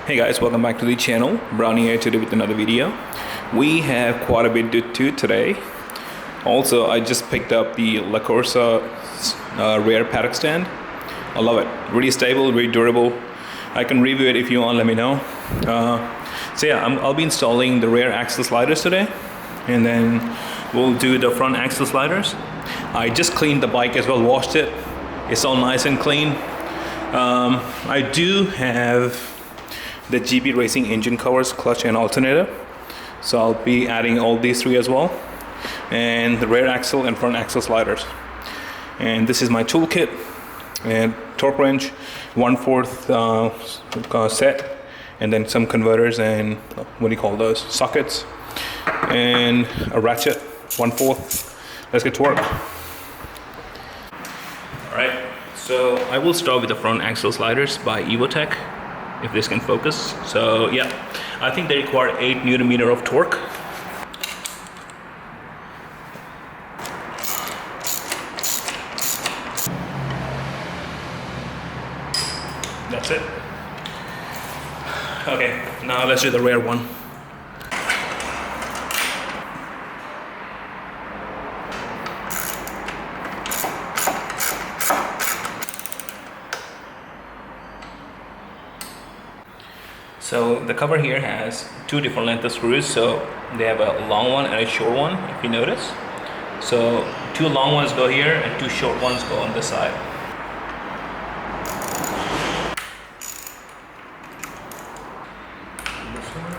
Hey guys, welcome back to the channel. Brownie here today with another video. We have quite a bit to do today. Also, I just picked up the La Corsa rear paddock stand. I love it. Really stable, really durable. I can review it if you want, let me know. I'll be installing the rear axle sliders today, and then we'll do the front axle sliders. I just cleaned the bike as well, washed it. It's all nice and clean. I do have the GP Racing engine covers, clutch and alternator, so I'll be adding all these three as well, and the rear axle and front axle sliders. And this is my toolkit and torque wrench, 1/4 set, and then some converters and what do you call those, sockets, and a ratchet, 1/4. Let's get to work. Alright, so I will start with the front axle sliders by Evotech, if this can focus. So yeah, I think they require 8 Nm of torque. That's it. Okay, now let's do the rear one. So the cover here has 2 different length of screws, so they have a long one and a short one, if you notice. So 2 long ones go here and 2 short ones go on this side. This one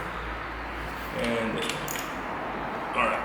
and this one. All right.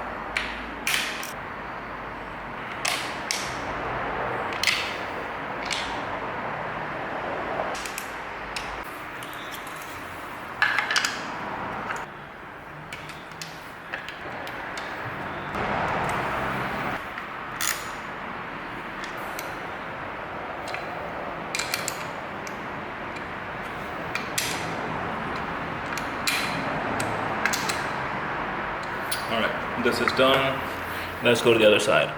Alright, this is done. Let's go to the other side.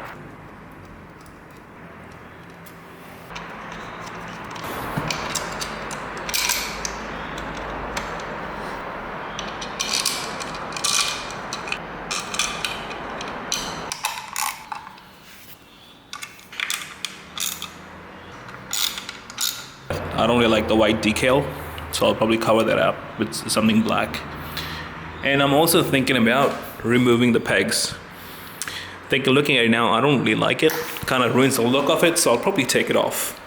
I don't really like the white decal, so I'll probably cover that up with something black. And I'm also thinking about removing the pegs. Looking at it now, I don't really like it. Kind of ruins the look of it, so I'll probably take it off.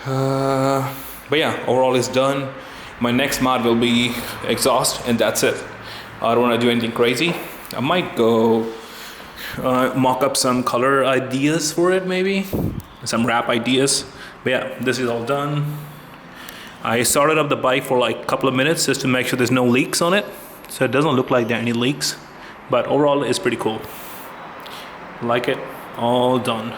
But yeah, overall it's done. My next mod will be exhaust, and that's it. I don't want to do anything crazy. I might go mock up some color ideas for it, maybe some wrap ideas. But yeah, this is all done. I started up the bike for like a couple of minutes just to make sure there's no leaks on it, so it doesn't look like there are any leaks, but overall it's pretty cool. Like it, all done.